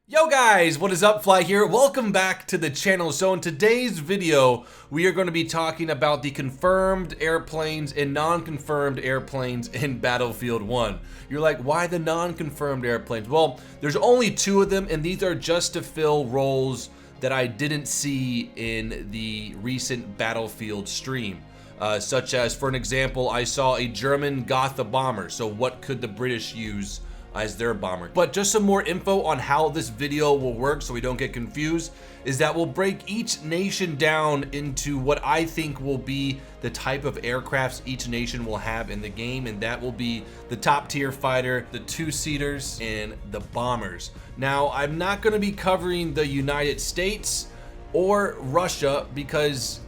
Yo guys, what is up? Fly here. Welcome back to the channel. So in today's video, we are going to be talking about the confirmed airplanes and non-confirmed airplanes in Battlefield 1. You're like, why the non-confirmed airplanes? Well, there's only two of them, and these are just to fill roles that I didn't see in the recent Battlefield stream. Such as, for an example, I saw a German Gotha bomber. So what could the British use as their bomber? But just some more info on how this video will work so we don't get confused is that we'll break each nation down into what I think will be the type of aircrafts each nation will have in the game, and that will be the top tier fighter, the two-seaters, and the bombers. Now, I'm not going to be covering the United States or Russia because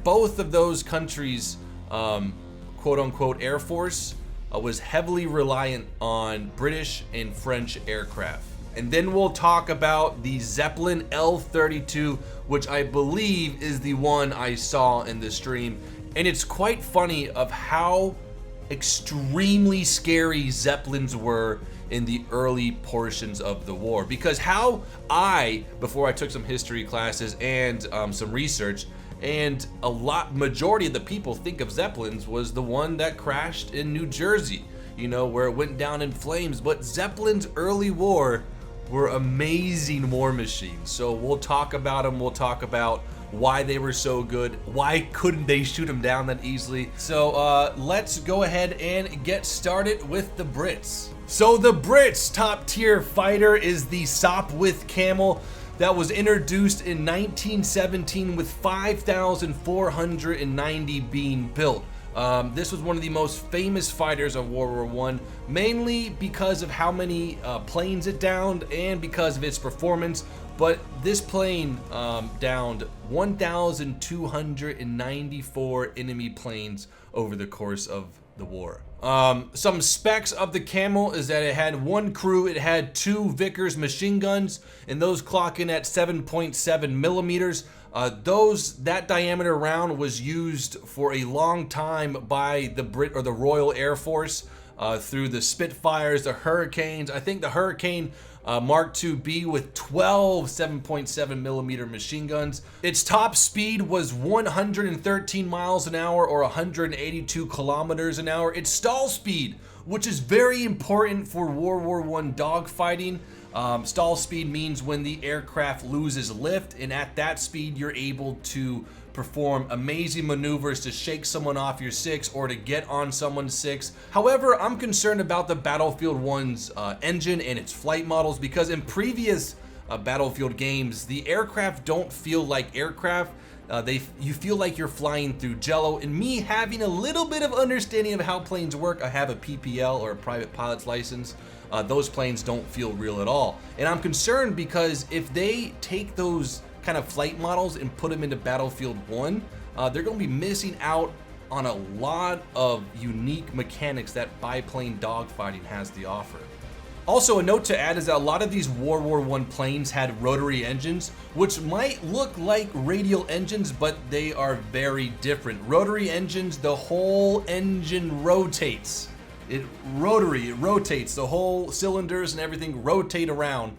both of those countries quote-unquote Air Force was heavily reliant on British and French aircraft. And then we'll talk about the Zeppelin L32, which I believe is the one I saw in the stream. And it's quite funny of how extremely scary Zeppelins were in the early portions of the war. Because before I took some history classes and some research, and majority of the people think of Zeppelins was the one that crashed in New Jersey, you know, where it went down in flames. But Zeppelin's early war were amazing war machines. So we'll talk about them. We'll talk about why they were so good. Why couldn't they shoot them down that easily? So let's go ahead and get started with the Brits. So the Brits' top tier fighter is the Sopwith Camel, that was introduced in 1917 with 5,490 being built. This was one of the most famous fighters of World War I, mainly because of how many planes it downed and because of its performance. But this plane downed 1,294 enemy planes over the course of the war. Some specs of the Camel is that it had one crew, it had two Vickers machine guns, and those clock in at 7.7 millimeters. That diameter round was used for a long time by the Royal Air Force through the Spitfires, the Hurricanes. I think the Hurricane Mark II-B with 12 7.7 millimeter machine guns. Its top speed was 113 miles an hour or 182 kilometers an hour. Its stall speed, which is very important for World War I dogfighting. Stall speed means when the aircraft loses lift, and at that speed you're able to perform amazing maneuvers to shake someone off your six or to get on someone's six. However, I'm concerned about the Battlefield 1's engine and its flight models, because in previous Battlefield games, the aircraft don't feel like aircraft. You feel like you're flying through jello. And me having a little bit of understanding of how planes work, I have a PPL or a private pilot's license. Those planes don't feel real at all. And I'm concerned because if they take those kind of flight models and put them into Battlefield 1, they're going to be missing out on a lot of unique mechanics that biplane dogfighting has to offer. Also, a note to add is that a lot of these World War I planes had rotary engines, which might look like radial engines, but they are very different. Rotary engines, the whole engine rotates. It rotates, the whole cylinders and everything rotate around,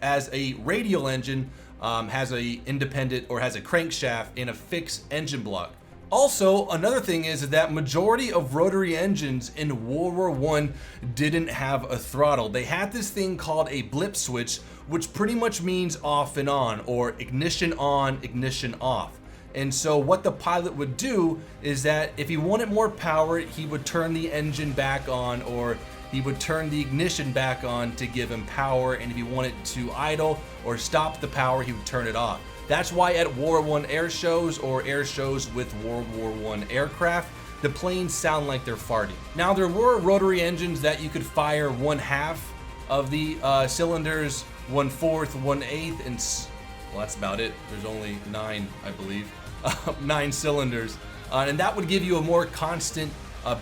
as a radial engine has a crankshaft and a fixed engine block. Also, another thing is that majority of rotary engines in World War I didn't have a throttle. They had this thing called a blip switch, which pretty much means off and on, or ignition on, ignition off. And so what the pilot would do is that if he wanted more power, he would turn the engine back on, or he would turn the ignition back on to give him power, and if he wanted to idle or stop the power, he would turn it off. That's why at World War I air shows or air shows with World War I aircraft, the planes sound like they're farting. Now, there were rotary engines that you could fire 1/2 of the cylinders, 1/4, 1/8, and well, that's about it. There's only 9, I believe, 9 cylinders, and that would give you a more constant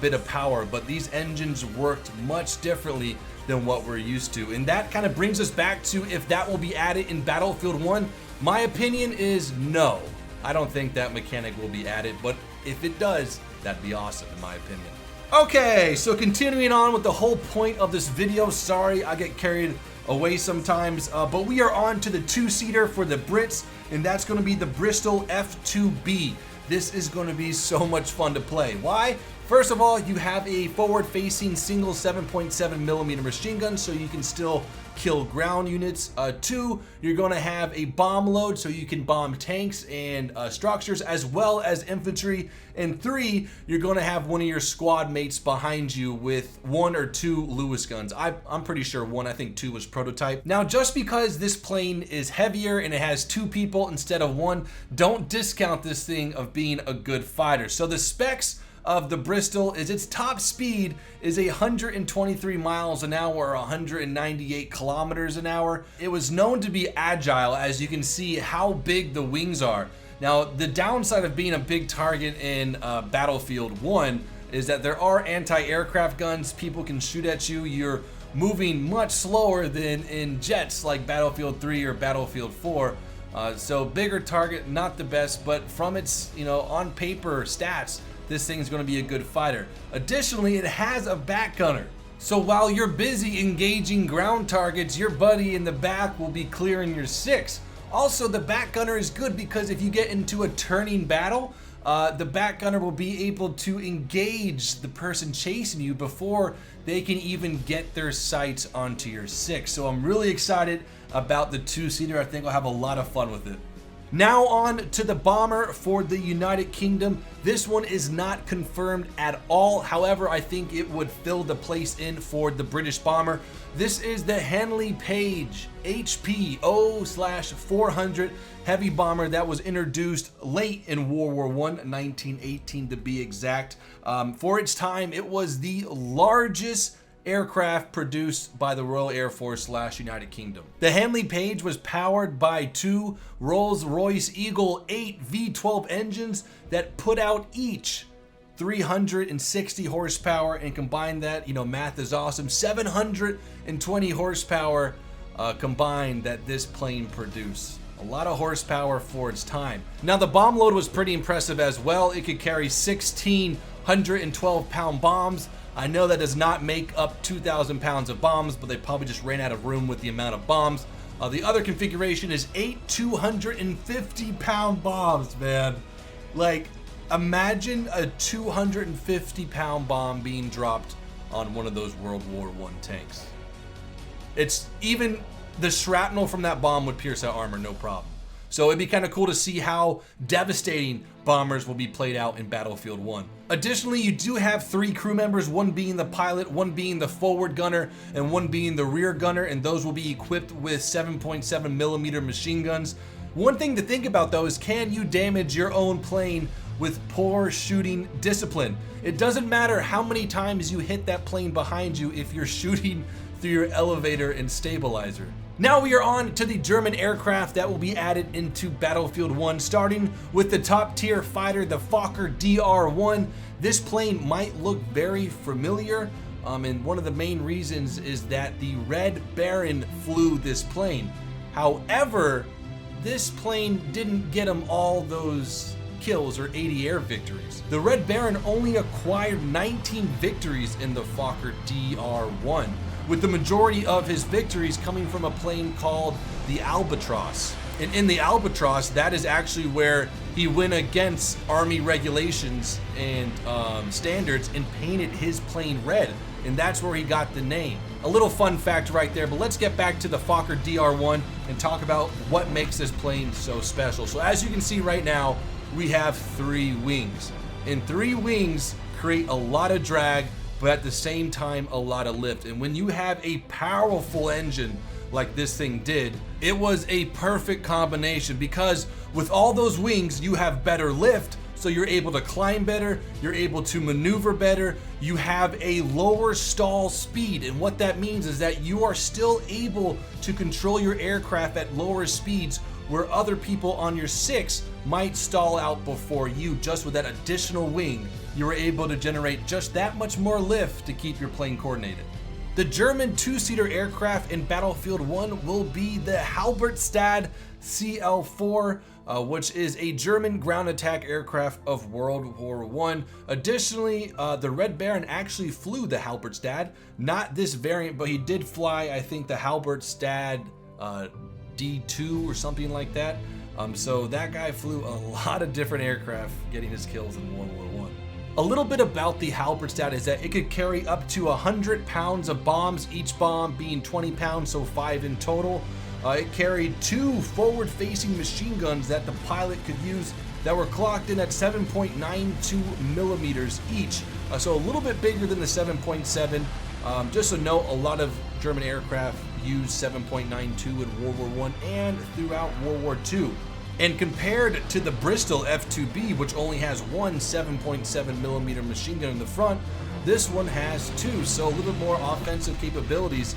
bit of power. But these engines worked much differently than what we're used to, and that kind of brings us back to if that will be added in Battlefield 1. My opinion is no. I don't think that mechanic will be added, but if it does, that'd be awesome in my opinion. Okay, so continuing on with the whole point of this video. Sorry, I get carried away sometimes. But we are on to the two-seater for the Brits, and that's going to be the Bristol F2B. This is going to be so much fun to play. Why? First of all, you have a forward-facing single 7.7mm machine gun, so you can still kill ground units. 2, you're going to have a bomb load, so you can bomb tanks and structures as well as infantry. And 3, you're going to have one of your squad mates behind you with 1 or 2 Lewis guns. I'm pretty sure 1, I think 2 was prototype. Now, just because this plane is heavier and it has 2 people instead of 1, don't discount this thing of being a good fighter. So the specs of the Bristol is its top speed is 123 miles an hour or 198 kilometers an hour. It was known to be agile, as you can see how big the wings are. Now, the downside of being a big target in Battlefield 1 is that there are anti-aircraft guns. People can shoot at you. You're moving much slower than in jets like Battlefield 3 or Battlefield 4. So bigger target, not the best, but from its, on paper stats, this thing's going to be a good fighter. Additionally, it has a back gunner. So while you're busy engaging ground targets, your buddy in the back will be clearing your 6. Also, the back gunner is good because if you get into a turning battle, the back gunner will be able to engage the person chasing you before they can even get their sights onto your 6. So I'm really excited about the two-seater. I think I'll have a lot of fun with it. Now on to the bomber for the United Kingdom. This one is not confirmed at all. However, I think it would fill the place in for the British bomber. This is the Handley Page HP 0/400 heavy bomber that was introduced late in World War I, 1918 to be exact. For its time, it was the largest aircraft produced by the Royal Air Force / United Kingdom. The Handley Page was powered by 2 Rolls-Royce Eagle 8 V12 engines that put out each 360 horsepower, and combine that, math is awesome, 720 horsepower combined that this plane produced. A lot of horsepower for its time. Now, the bomb load was pretty impressive as well. It could carry 1,612-pound bombs. I know that does not make up 2,000 pounds of bombs, but they probably just ran out of room with the amount of bombs. The other configuration is 8 250-pound bombs, man. Like, imagine a 250-pound bomb being dropped on one of those World War I tanks. It's even the shrapnel from that bomb would pierce that armor, no problem. So it'd be kind of cool to see how devastating bombers will be played out in Battlefield 1. Additionally, you do have 3 crew members, 1 being the pilot, 1 being the forward gunner, and 1 being the rear gunner, and those will be equipped with 7.7mm machine guns. One thing to think about though is, can you damage your own plane with poor shooting discipline? It doesn't matter how many times you hit that plane behind you if you're shooting through your elevator and stabilizer. Now we are on to the German aircraft that will be added into Battlefield 1, starting with the top tier fighter, the Fokker Dr1. This plane might look very familiar, and one of the main reasons is that the Red Baron flew this plane. However, this plane didn't get him all those kills or 80 air victories. The Red Baron only acquired 19 victories in the Fokker Dr1, with the majority of his victories coming from a plane called the Albatross. And in the Albatross, that is actually where he went against Army regulations and standards and painted his plane red. And that's where he got the name. A little fun fact right there, but let's get back to the Fokker Dr1 and talk about what makes this plane so special. So as you can see right now, we have 3 wings. And 3 wings create a lot of drag, but at the same time, a lot of lift. And when you have a powerful engine like this thing did, it was a perfect combination, because with all those wings, you have better lift, so you're able to climb better, you're able to maneuver better, you have a lower stall speed. And what that means is that you are still able to control your aircraft at lower speeds, where other people on your 6 might stall out before you. Just with that additional wing, you were able to generate just that much more lift to keep your plane coordinated. The German two-seater aircraft in Battlefield 1 will be the Halberstadt CL-4, which is a German ground attack aircraft of World War I. Additionally, the Red Baron actually flew the Halberstadt, not this variant, but he did fly, I think, the Halberstadt D2 or something like that. So that guy flew a lot of different aircraft, getting his kills in World War I. A little bit about the Halberstadt is that it could carry up to 100 pounds of bombs, each bomb being 20 pounds, so 5 in total. It carried 2 forward-facing machine guns that the pilot could use that were clocked in at 7.92 millimeters each, so a little bit bigger than the 7.7. Just so note, a lot of German aircraft used 7.92 in World War I and throughout World War II. And compared to the Bristol F2B, which only has one 7.7 millimeter machine gun in the front, this one has 2, so a little bit more offensive capabilities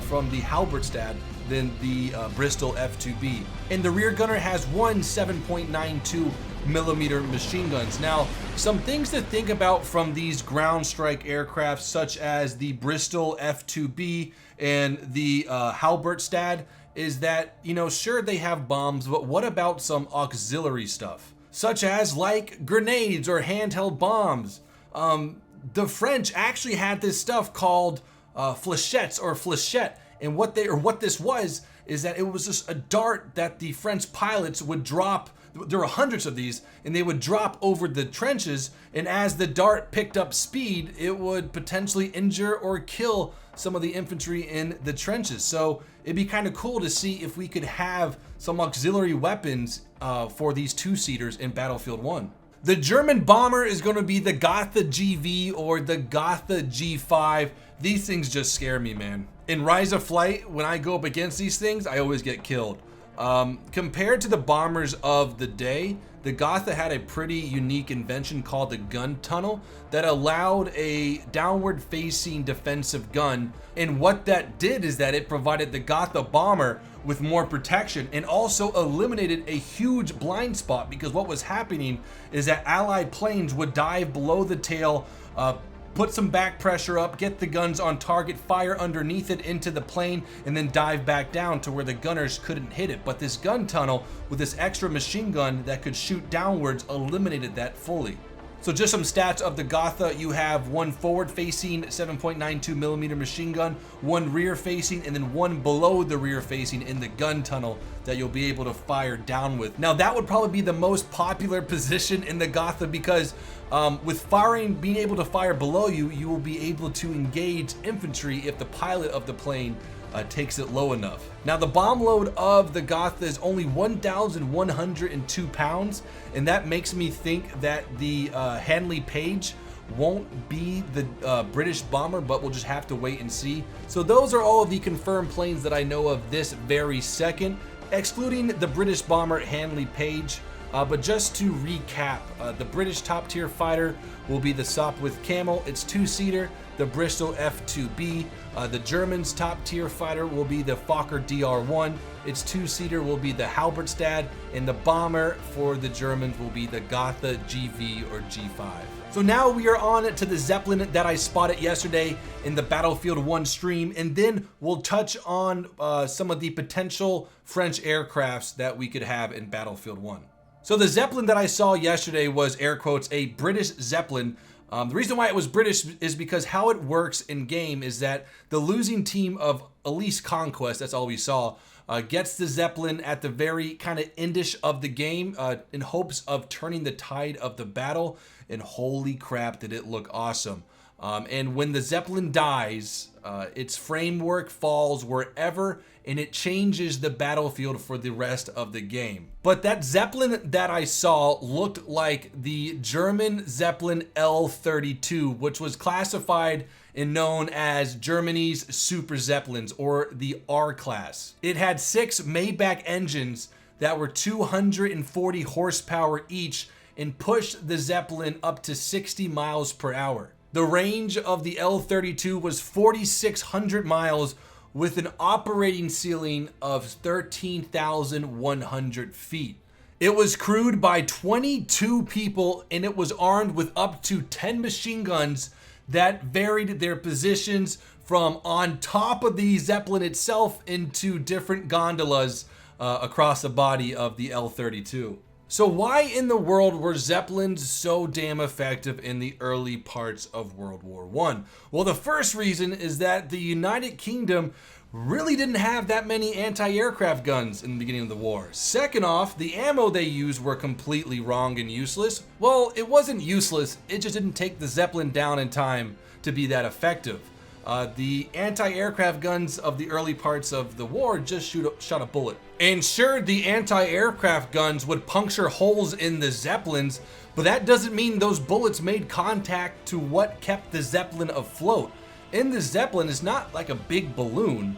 from the Halberstadt than the Bristol F2B. And the rear gunner has one 7.92 millimeter machine guns. Now, some things to think about from these ground strike aircraft, such as the Bristol F2B and the Halberstadt, is that, you know, sure, they have bombs, but what about some auxiliary stuff, such as like grenades or handheld bombs? The French actually had this stuff called fléchettes or fléchette, and what this was is that it was just a dart that the French pilots would drop. There were hundreds of these, and they would drop over the trenches, and as the dart picked up speed, it would potentially injure or kill some of the infantry in the trenches. So it'd be kind of cool to see if we could have some auxiliary weapons for these two-seaters in Battlefield 1. The German bomber is going to be the Gotha GV or the Gotha G5. These things just scare me, man. In Rise of Flight, when I go up against these things, I always get killed. Compared to the bombers of the day, the Gotha had a pretty unique invention called the gun tunnel that allowed a downward facing defensive gun. And what that did is that it provided the Gotha bomber with more protection and also eliminated a huge blind spot, because what was happening is that Allied planes would dive below the tail, put some back pressure up, get the guns on target, fire underneath it into the plane, and then dive back down to where the gunners couldn't hit it. But this gun tunnel with this extra machine gun that could shoot downwards eliminated that fully. So just some stats of the Gotha: you have one forward-facing 7.92 millimeter machine gun, one rear-facing, and then one below the rear-facing in the gun tunnel that you'll be able to fire down with. Now that would probably be the most popular position in the Gotha, because with firing, being able to fire below you, you will be able to engage infantry if the pilot of the plane takes it low enough. Now the bomb load of the Gotha is only 1,102 pounds, and that makes me think that the Handley Page won't be the British bomber, but we'll just have to wait and see. So those are all of the confirmed planes that I know of this very second, excluding the British bomber Handley Page. But just to recap, the British top tier fighter will be the Sopwith Camel. It's two-seater, the Bristol F2B. The Germans' top tier fighter will be the Fokker Dr1. Its two-seater will be the Halberstadt, and the bomber for the Germans will be the Gotha GV or G5. So now we are on to the Zeppelin that I spotted yesterday in the Battlefield 1 stream, and then we'll touch on some of the potential French aircrafts that we could have in Battlefield 1. So the Zeppelin that I saw yesterday was, air quotes, a British Zeppelin. The reason why it was British is because how it works in game is that the losing team of Elise Conquest, that's all we saw, gets the Zeppelin at the very kind of endish of the game in hopes of turning the tide of the battle. And holy crap, did it look awesome. And when the Zeppelin dies, its framework falls wherever, and it changes the battlefield for the rest of the game. But that Zeppelin that I saw looked like the German Zeppelin L32, which was classified and known as Germany's Super Zeppelins, or the R class. It had 6 Maybach engines that were 240 horsepower each and pushed the Zeppelin up to 60 miles per hour. The range of the L32 was 4,600 miles with an operating ceiling of 13,100 feet. It was crewed by 22 people, and it was armed with up to 10 machine guns that varied their positions from on top of the Zeppelin itself into different gondolas across the body of the L32. So why in the world were Zeppelins so damn effective in the early parts of World War I? Well, the first reason is that the United Kingdom really didn't have that many anti-aircraft guns in the beginning of the war. Second off, the ammo they used were completely wrong and useless. Well, it wasn't useless, it just didn't take the Zeppelin down in time to be that effective. The anti-aircraft guns of the early parts of the war just shot a bullet. And sure, the anti-aircraft guns would puncture holes in the Zeppelins, but that doesn't mean those bullets made contact to what kept the Zeppelin afloat. In the Zeppelin, it's not like a big balloon.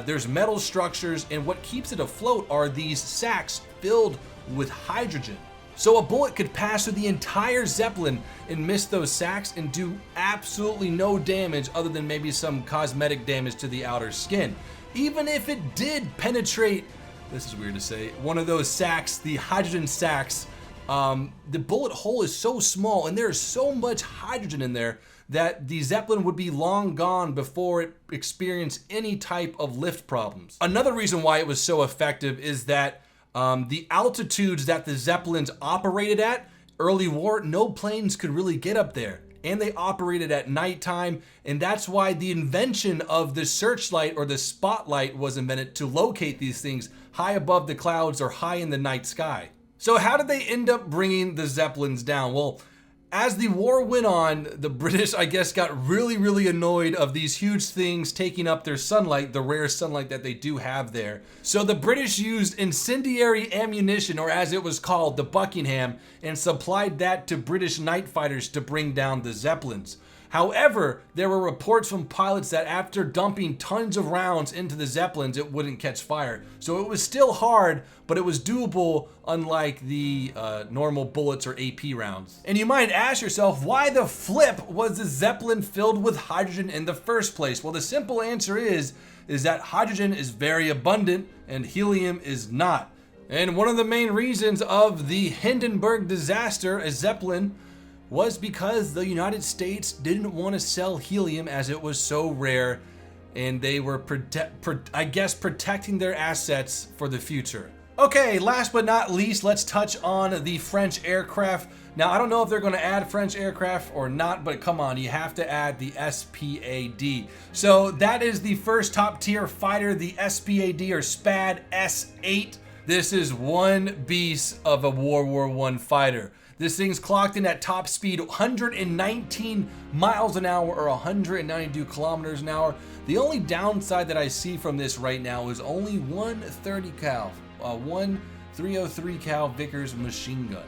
There's metal structures, and what keeps it afloat are these sacks filled with hydrogen. So a bullet could pass through the entire Zeppelin and miss those sacks and do absolutely no damage other than maybe some cosmetic damage to the outer skin. Even if it did penetrate, this is weird to say, one of those sacks, the hydrogen sacks, the bullet hole is so small and there's so much hydrogen in there that the Zeppelin would be long gone before it experienced any type of lift problems. Another reason why it was so effective is that the altitudes that the Zeppelins operated at early war, no planes could really get up there. And they operated at nighttime, and that's why the invention of the searchlight or the spotlight was invented to locate these things high above the clouds or high in the night sky. So how did they end up bringing the Zeppelins down? Well, as the war went on, the British, I guess, got really annoyed of these huge things taking up their sunlight, the rare sunlight that they do have there. So the British used incendiary ammunition, or as it was called, the Buckingham, and supplied that to British night fighters to bring down the Zeppelins. However, there were reports from pilots that after dumping tons of rounds into the Zeppelins, it wouldn't catch fire. So it was still hard, but it was doable, unlike the normal bullets or AP rounds. And you might ask yourself, why the flip was the Zeppelin filled with hydrogen in the first place? Well, the simple answer is that hydrogen is very abundant and helium is not. And one of the main reasons of the Hindenburg disaster, a Zeppelin, was because the United States didn't want to sell helium as it was so rare, and they were, protecting their assets for the future. Okay, last but not least, let's touch on the French aircraft. Now, I don't know if they're going to add French aircraft or not, but come on, you have to add the SPAD. So that is the first top tier fighter, the SPAD or SPAD S8. This is one beast of a World War I fighter. This thing's clocked in at top speed 119 miles an hour or 192 kilometers an hour. The only downside that I see from this right now is only one 30 cal, one 303 cal Vickers machine gun.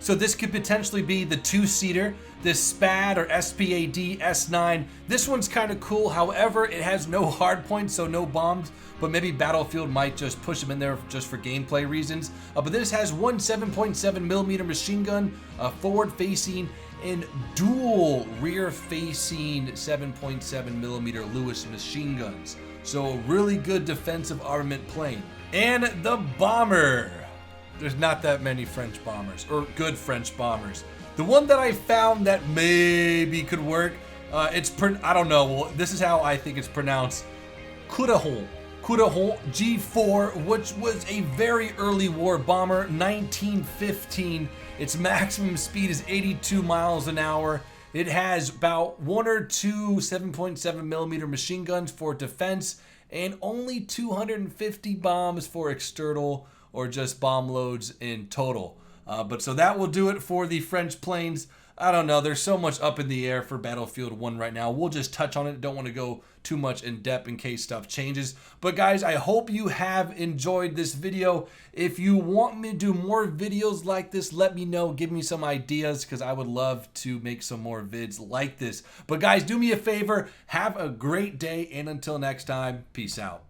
So this could potentially be the two-seater, this SPAD or SPAD S9. This one's kind of cool. However, it has no hard points, so no bombs, but maybe Battlefield might just push them in there just for gameplay reasons. But this has one 7.7 millimeter machine gun, forward-facing, and dual rear-facing 7.7 millimeter Lewis machine guns. So a really good defensive armament plane. And the bomber. There's not that many French bombers, or good French bombers. The one that I found that maybe could work, I don't know, well, this is how I think it's pronounced, Dr1 G4, which was a very early war bomber, 1915. Its maximum speed is 82 miles an hour. It has about one or two 7.7 millimeter machine guns for defense, and only 250 bombs for external or just bomb loads in total. But so that will do it for the French planes. I don't know, there's so much up in the air for Battlefield 1 right now. We'll just touch on it. Don't want to go too much in depth in case stuff changes. But guys, I hope you have enjoyed this video. If you want me to do more videos like this, let me know. Give me some ideas, because I would love to make some more vids like this. But guys, do me a favor. Have a great day, and until next time, peace out.